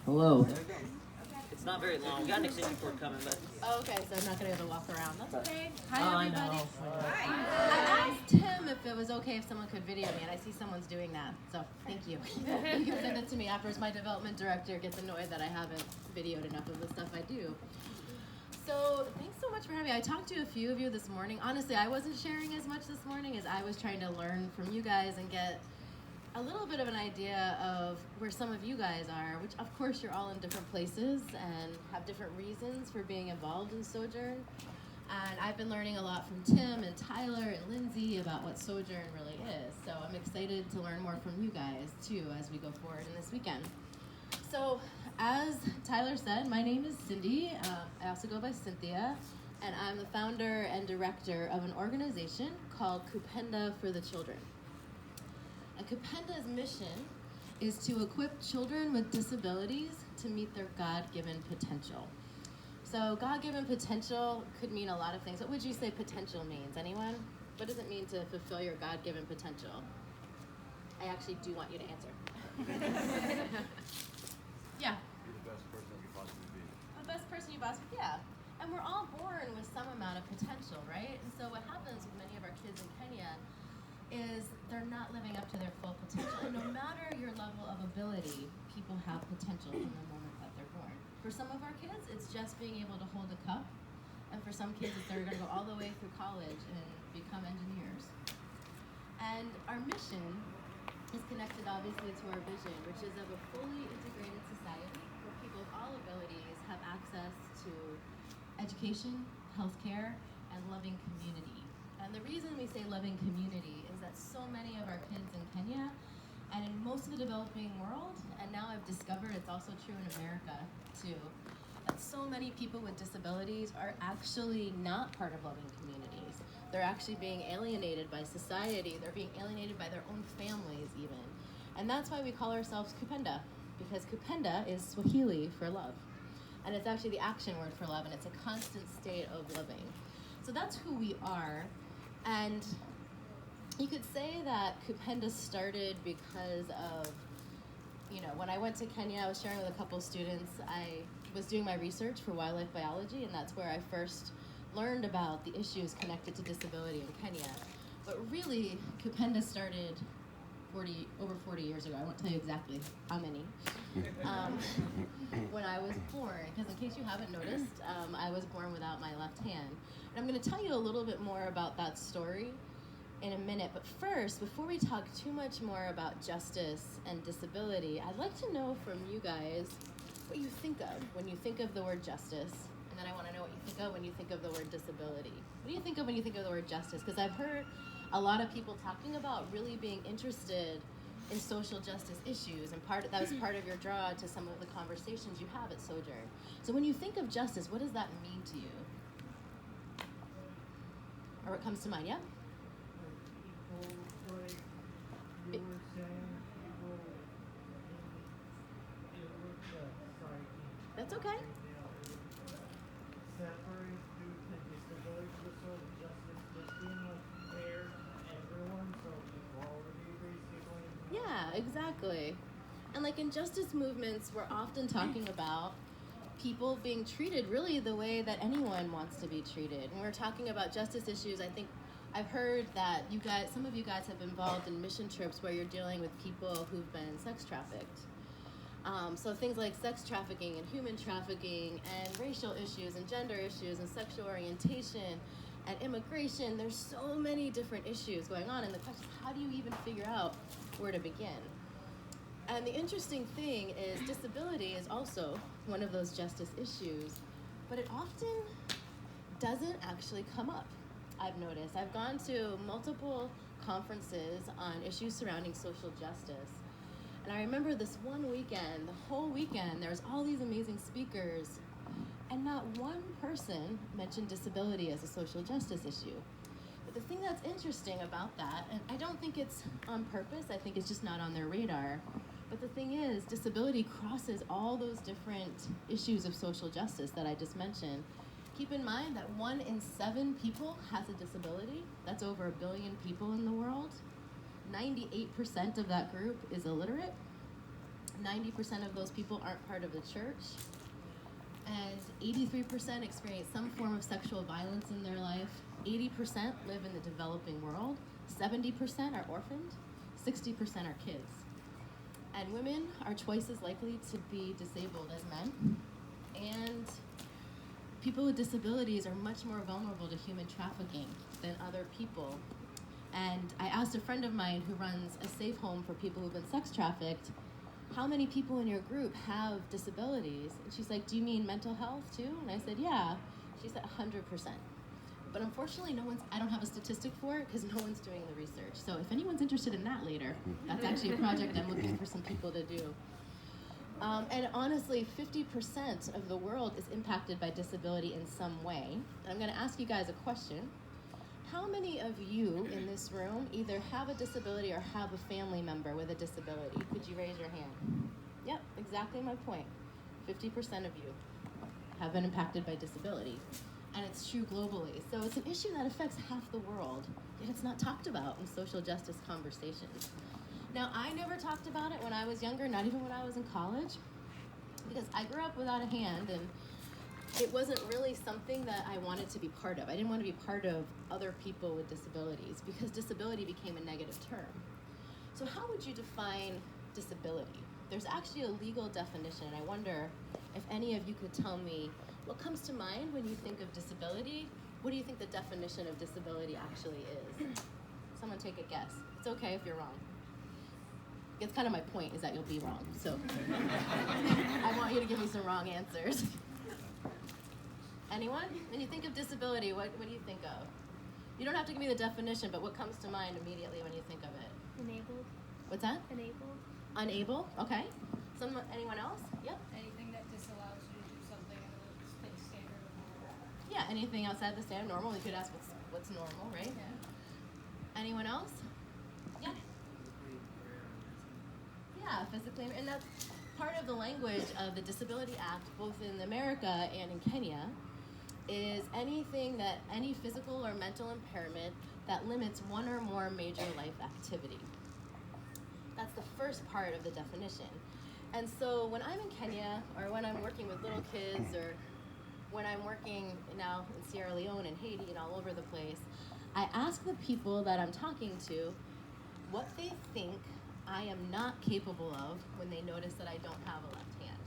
Hello. It's not very long. We got an extension cord coming, but Oh, okay, so I'm not going to be able to walk around. That's okay. I Hi, everybody. know. I asked him if it was okay if someone could video me, and I see someone's doing that, so thank you. You can send it to me afterwards. My development director gets annoyed that I haven't videoed enough of the stuff I do. So thanks so much for having me. I talked to a few of you this morning. Honestly, I wasn't sharing as much this morning as I was trying to learn from you guys and get a little bit of an idea of where some of you guys are, which of course you're all in different places and have different reasons for being involved in Sojourn. And I've been learning a lot from Tim and Tyler and Lindsay about what Sojourn really is. So I'm excited to learn more from you guys too as we go forward in this weekend. So as Tyler said, my name is Cindy. I also go by Cynthia, and I'm the founder and director of an organization called Kupenda for the Children. And Kupenda's mission is to equip children with disabilities to meet their God-given potential. So God-given potential could mean a lot of things. What would you say potential means? Anyone? What does it mean to fulfill your God-given potential? I actually do want you to answer. Yeah. Be the best person you possibly be. The best person you possibly, yeah. And we're all born with some amount of potential, right? And so what happens with many of our kids in Kenya is they're not living up to their full potential. And no matter your level of ability, people have potential from the moment that they're born. For some of our kids, it's just being able to hold a cup. And for some kids, they're going to go all the way through college and become engineers. And our mission is connected obviously to our vision, which is of a fully integrated society where people of all abilities have access to education, healthcare, and loving community. And the reason we say loving community is that so many of our kids in Kenya and in most of the developing world, and now I've discovered it's also true in America too, that so many people with disabilities are actually not part of loving communities. They're actually being alienated by society. They're being alienated by their own families even. And that's why we call ourselves Kupenda, because Kupenda is Swahili for love. And it's actually the action word for love, and it's a constant state of living. So that's who we are. And you could say that Kupenda started because of, when I went to Kenya, I was sharing with a couple students, I was doing my research for wildlife biology, and that's where I first learned about the issues connected to disability in Kenya. But really, Kupenda started over 40 years ago. I won't tell you exactly how many. When I was born, because in case you haven't noticed, I was born without my left hand. And I'm going to tell you a little bit more about that story in a minute. But first, before we talk too much more about justice and disability, I'd like to know from you guys what you think of when you think of the word justice. And then I want to know what you think of when you think of the word disability. What do you think of when you think of the word justice? Because I've heard a lot of people talking about really being interested in social justice issues, and that was part of your draw to some of the conversations you have at Sojourn. So when you think of justice, what does that mean to you? Or what comes to mind, yeah? People, like you were saying, people it would, sorry. That's okay. Separate due to disability for sort of justice, just being like fair to everyone, so equality basically. Yeah, exactly. And like in justice movements, we're often talking about people being treated really the way that anyone wants to be treated. When we're talking about justice issues, I think I've heard that some of you guys have been involved in mission trips where you're dealing with people who've been sex trafficked. So things like sex trafficking and human trafficking and racial issues and gender issues and sexual orientation and immigration, there's so many different issues going on, and the question is, how do you even figure out where to begin? And the interesting thing is disability is also one of those justice issues, but it often doesn't actually come up, I've noticed. I've gone to multiple conferences on issues surrounding social justice, and I remember this one weekend, the whole weekend, there was all these amazing speakers, and not one person mentioned disability as a social justice issue. But the thing that's interesting about that, and I don't think it's on purpose, I think it's just not on their radar, but the thing is, disability crosses all those different issues of social justice that I just mentioned. Keep in mind that 1 in 7 people has a disability. That's over 1 billion people in the world. 98% of that group is illiterate. 90% of those people aren't part of the church. And 83% experience some form of sexual violence in their life. 80% live in the developing world. 70% are orphaned. 60% are kids. And women are twice as likely to be disabled as men. And people with disabilities are much more vulnerable to human trafficking than other people. And I asked a friend of mine who runs a safe home for people who've been sex trafficked, how many people in your group have disabilities? And she's like, do you mean mental health too? And I said, yeah. She said 100%. But unfortunately, I don't have a statistic for it because no one's doing the research. So if anyone's interested in that later, that's actually a project I'm looking for some people to do. And honestly, 50% of the world is impacted by disability in some way. And I'm gonna ask you guys a question. How many of you in this room either have a disability or have a family member with a disability? Could you raise your hand? Yep, exactly my point. 50% of you have been impacted by disability. And it's true globally. So it's an issue that affects half the world, yet it's not talked about in social justice conversations. Now, I never talked about it when I was younger, not even when I was in college, because I grew up without a hand, and it wasn't really something that I wanted to be part of. I didn't want to be part of other people with disabilities, because disability became a negative term. So how would you define disability? There's actually a legal definition, and I wonder if any of you could tell me what comes to mind when you think of disability. What do you think the definition of disability actually is? Someone take a guess. It's okay if you're wrong. It's kind of my point, is that you'll be wrong. So I want you to give me some wrong answers. Anyone? When you think of disability, what do you think of? You don't have to give me the definition, but what comes to mind immediately when you think of it? Enabled. What's that? Enabled. Unable, okay. Anyone else? Yep. Anything that disallows you to do something in the standard of normal. Yeah, anything outside the standard normal. You could ask what's normal, right? Yeah. Anyone else? Yeah. Yeah, physically, and that's part of the language of the Disability Act, both in America and in Kenya, is any physical or mental impairment that limits one or more major life activity. That's the first part of the definition. And so when I'm in Kenya, or when I'm working with little kids, or when I'm working now in Sierra Leone and Haiti and all over the place, I ask the people that I'm talking to what they think I am not capable of when they notice that I don't have a left hand.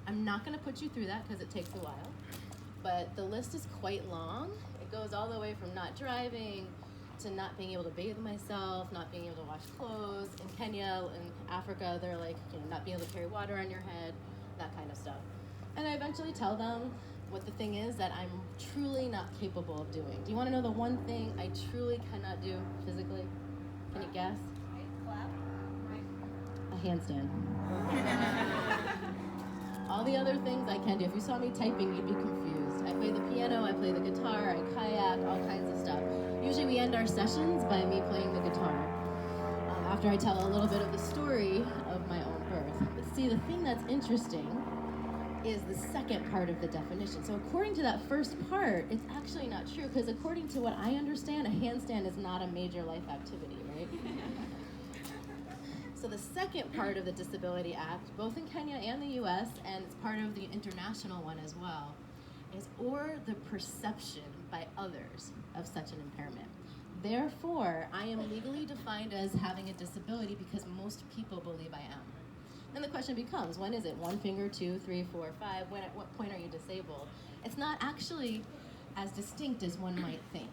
I'm not gonna put you through that because it takes a while, but the list is quite long. It goes all the way from not driving, to not being able to bathe myself, not being able to wash clothes. In Kenya, in Africa, they're like, not being able to carry water on your head, that kind of stuff. And I eventually tell them what the thing is that I'm truly not capable of doing. Do you want to know the one thing I truly cannot do physically? Can you guess? Clap. A handstand. All the other things I can do. If you saw me typing, you'd be confused. I play the piano, I play the guitar, I kayak, all kinds of stuff. Usually we end our sessions by me playing the guitar, after I tell a little bit of the story of my own birth. But see, the thing that's interesting is the second part of the definition. So according to that first part, it's actually not true, because according to what I understand, a handstand is not a major life activity, right? So the second part of the Disability Act, both in Kenya and the US, and it's part of the international one as well, is or the perception by others of such an impairment. Therefore, I am legally defined as having a disability because most people believe I am. Then the question becomes, when is it? 1 finger, 2, 3, 4, 5? At what point are you disabled? It's not actually as distinct as one might think.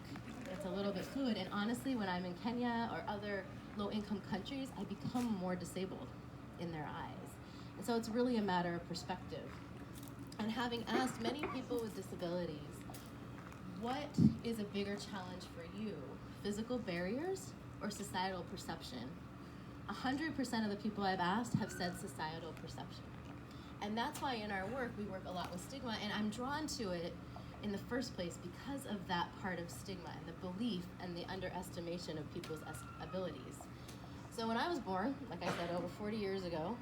It's a little bit fluid, and honestly, when I'm in Kenya or other low-income countries, I become more disabled in their eyes. And so it's really a matter of perspective. And having asked many people with disabilities, what is a bigger challenge for you? Physical barriers or societal perception? 100% of the people I've asked have said societal perception. And that's why in our work, we work a lot with stigma, and I'm drawn to it in the first place because of that part of stigma and the belief and the underestimation of people's abilities. So when I was born, like I said, over 40 years ago,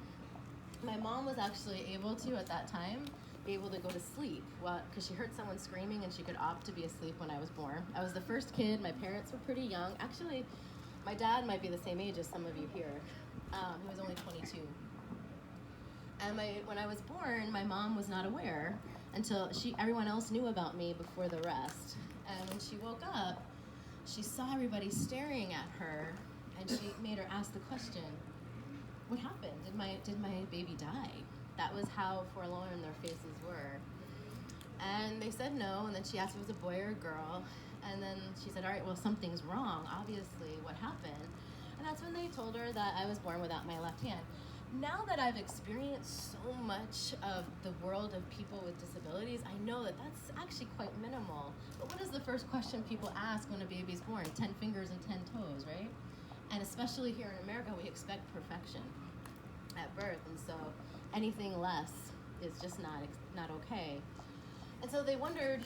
my mom was actually able to, at that time, be able to go to sleep because she heard someone screaming and she could opt to be asleep when I was born. I was the first kid. My parents were pretty young. Actually, my dad might be the same age as some of you here. He was only 22. And when I was born, my mom was not aware until everyone else knew about me before the rest. And when she woke up, she saw everybody staring at her, and she made her ask the question, what happened? Did my baby die? That was how forlorn their faces were. And they said no, and then she asked if it was a boy or a girl, and then she said, all right, well, something's wrong, obviously, what happened? And that's when they told her that I was born without my left hand. Now that I've experienced so much of the world of people with disabilities, I know that that's actually quite minimal. But what is the first question people ask when a baby's born? 10 fingers and 10 toes, right? And especially here in America, we expect perfection at birth, and so anything less is just not okay. And so they wondered,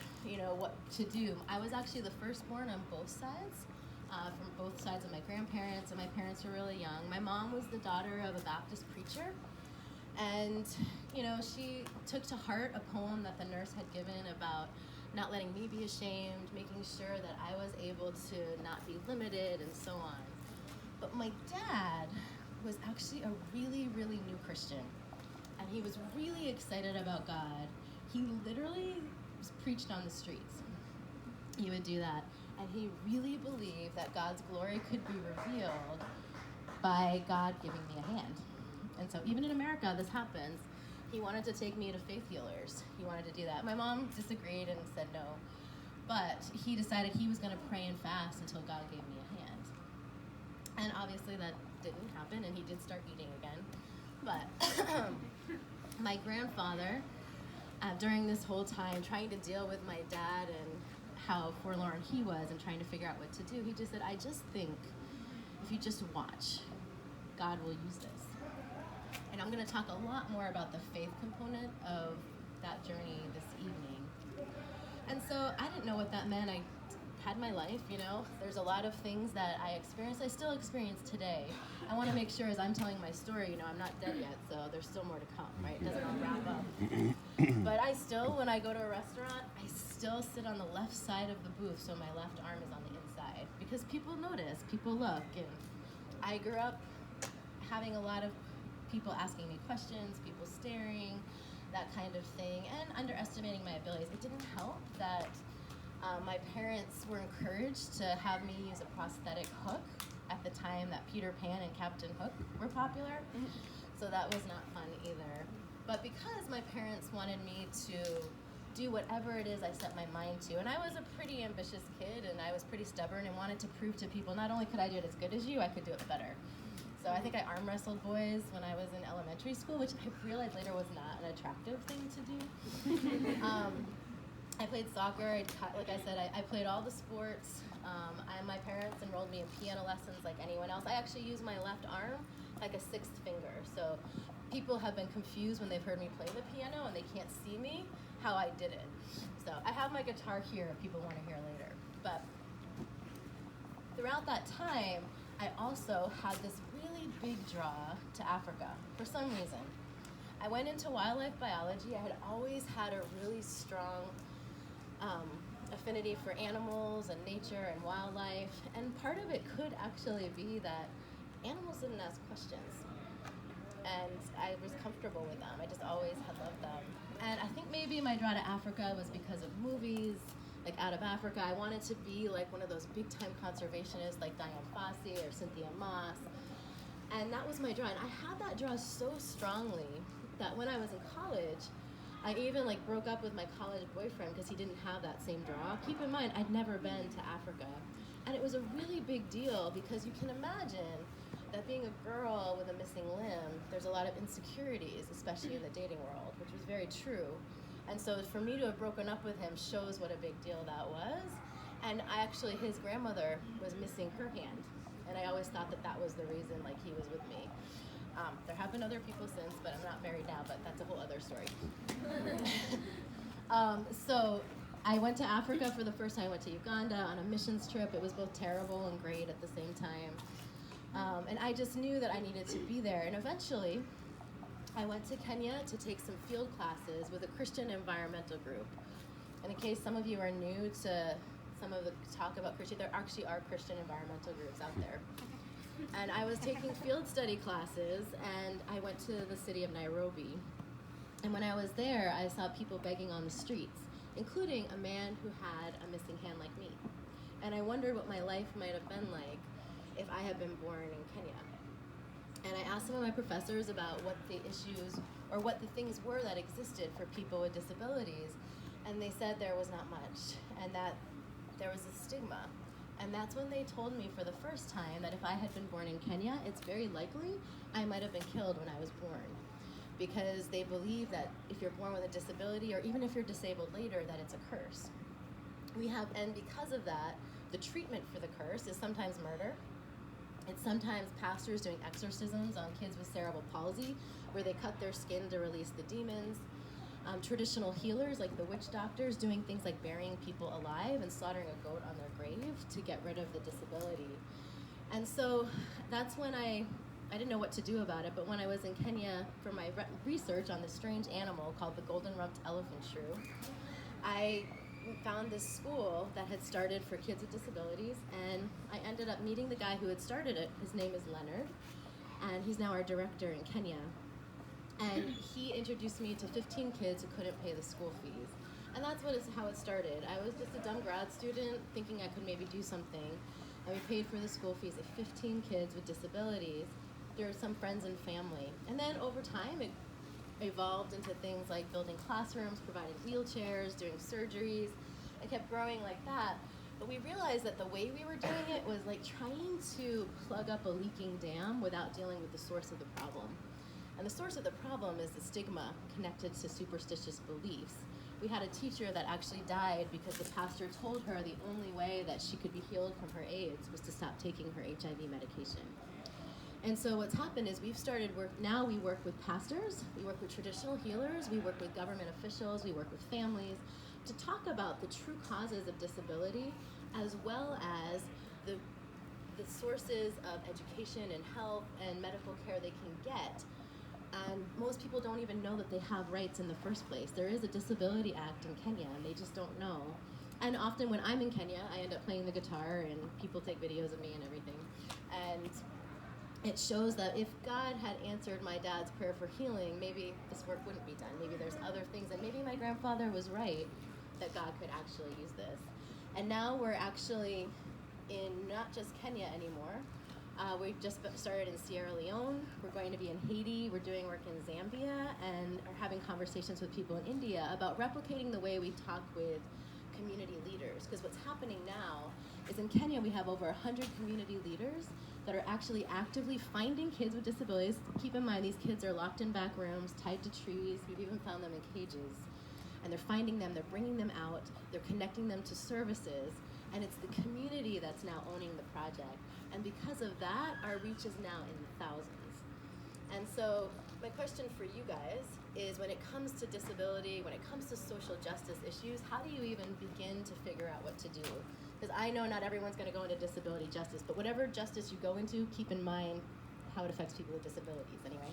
what to do. I was actually the firstborn on both sides, from both sides of my grandparents, and my parents were really young. My mom was the daughter of a Baptist preacher, and she took to heart a poem that the nurse had given about not letting me be ashamed, making sure that I was able to not be limited, and so on. But my dad was actually a really, really new Christian, and he was really excited about God. He literally preached on the streets. He would do that. And he really believed that God's glory could be revealed by God giving me a hand. And so even in America, this happens. He wanted to take me to faith healers. He wanted to do that. My mom disagreed and said no. But he decided he was going to pray and fast until God gave me a hand. And obviously that didn't happen, and he did start eating again. But my grandfather, during this whole time, trying to deal with my dad and how forlorn he was and trying to figure out what to do, he just said, I just think if you just watch, God will use this. And I'm going to talk a lot more about the faith component of that journey this evening. And so I didn't know what that meant. I had my life, There's a lot of things that I experienced, I still experience today. I want to make sure as I'm telling my story, I'm not dead yet, so there's still more to come, right? It doesn't all wrap up. But I still, when I go to a restaurant, I still sit on the left side of the booth, so my left arm is on the inside. Because people notice, people look, and I grew up having a lot of people asking me questions, people staring, that kind of thing, and underestimating my abilities. It didn't help that my parents were encouraged to have me use a prosthetic hook at the time that Peter Pan and Captain Hook were popular. So that was not fun either. But because my parents wanted me to do whatever it is I set my mind to, and I was a pretty ambitious kid, and I was pretty stubborn and wanted to prove to people not only could I do it as good as you, I could do it better. So I think I arm wrestled boys when I was in elementary school, which I realized later was not an attractive thing to do. I played soccer, like I said, I played all the sports. My parents enrolled me in piano lessons like anyone else. I actually use my left arm like a sixth finger. So people have been confused when they've heard me play the piano and they can't see me, how I did it. So I have my guitar here if people want to hear later. But throughout that time, I also had this really big draw to Africa for some reason. I went into wildlife biology. I had always had a really strong affinity for animals and nature and wildlife, and part of it could actually be that animals didn't ask questions, and I was comfortable with them. I just always had loved them. And I think maybe my draw to Africa was because of movies, like Out of Africa. I wanted to be like one of those big-time conservationists like Diane Fossey or Cynthia Moss, and that was my draw. And I had that draw so strongly that when I was in college, I even broke up with my college boyfriend because he didn't have that same draw. Keep in mind, I'd never been to Africa. And it was a really big deal because you can imagine that being a girl with a missing limb, there's a lot of insecurities, especially in the dating world, which was very true. And so for me to have broken up with him shows what a big deal that was. And his grandmother was missing her hand. And I always thought that was the reason he was with me. There have been other people since, but I'm not married now, but that's a whole other story. So I went to Africa for the first time. I went to Uganda on a missions trip. It was both terrible and great at the same time. And I just knew that I needed to be there. And eventually, I went to Kenya to take some field classes with a Christian environmental group. And in case some of you are new to some of the talk about Christian, there actually are Christian environmental groups out there. And I was taking field study classes, and I went to the city of Nairobi. And when I was there, I saw people begging on the streets, including a man who had a missing hand like me. And I wondered what my life might have been like if I had been born in Kenya. And I asked some of my professors about what the issues or what the things were that existed for people with disabilities, and they said there was not much, and that there was a stigma. And that's when they told me for the first time that if I had been born in Kenya, it's very likely I might have been killed when I was born, because they believe that if you're born with a disability, or even if you're disabled later, that it's a curse. And because of that, the treatment for the curse is sometimes murder. It's sometimes pastors doing exorcisms on kids with cerebral palsy, where they cut their skin to release the demons. Traditional healers, like the witch doctors, doing things like burying people alive and slaughtering a goat on their grave to get rid of the disability. And so that's when I didn't know what to do about it, but when I was in Kenya for my research on this strange animal called the golden-rumped elephant shrew, I found this school that had started for kids with disabilities, and I ended up meeting the guy who had started it. His name is Leonard, and he's now our director in Kenya. And he introduced me to 15 kids who couldn't pay the school fees. And that's how it started. I was just a dumb grad student thinking I could maybe do something, and we paid for the school fees of 15 kids with disabilities. There were some friends and family. And then over time, it evolved into things like building classrooms, providing wheelchairs, doing surgeries. It kept growing like that. But we realized that the way we were doing it was like trying to plug up a leaking dam without dealing with the source of the problem. And the source of the problem is the stigma connected to superstitious beliefs. We had a teacher that actually died because the pastor told her the only way that she could be healed from her AIDS was to stop taking her HIV medication. And so what's happened is we've started now we work with pastors, we work with traditional healers, we work with government officials, we work with families to talk about the true causes of disability, as well as the sources of education and health and medical care they can get. And most people don't even know that they have rights in the first place. There is a Disability Act in Kenya, and they just don't know. And often when I'm in Kenya, I end up playing the guitar, and people take videos of me and everything. And it shows that if God had answered my dad's prayer for healing, maybe this work wouldn't be done. Maybe there's other things, and maybe my grandfather was right that God could actually use this. And now we're actually in not just Kenya anymore. We've just started in Sierra Leone. We're going to be in Haiti. We're doing work in Zambia, and are having conversations with people in India about replicating the way we talk with community leaders. Because what's happening now is in Kenya we have over 100 community leaders that are actually actively finding kids with disabilities. Keep in mind, these kids are locked in back rooms, tied to trees. We've even found them in cages. And they're finding them, they're bringing them out, they're connecting them to services, and it's the community that's now owning the project. And because of that, our reach is now in the thousands. And so my question for you guys is, when it comes to disability, when it comes to social justice issues, how do you even begin to figure out what to do? Because I know not everyone's going to go into disability justice, but whatever justice you go into, keep in mind how it affects people with disabilities anyway.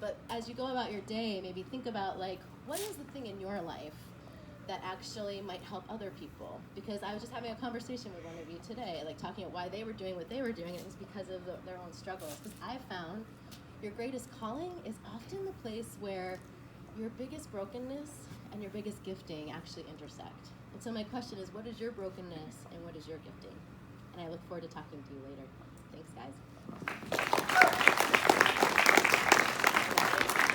But as you go about your day, maybe think about, like, what is the thing in your life that actually might help other people? Because I was just having a conversation with one of you today, like talking about why they were doing what they were doing, and it was because of their own struggles. Because I found your greatest calling is often the place where your biggest brokenness and your biggest gifting actually intersect. And so my question is, what is your brokenness and what is your gifting? And I look forward to talking to you later. Thanks, guys.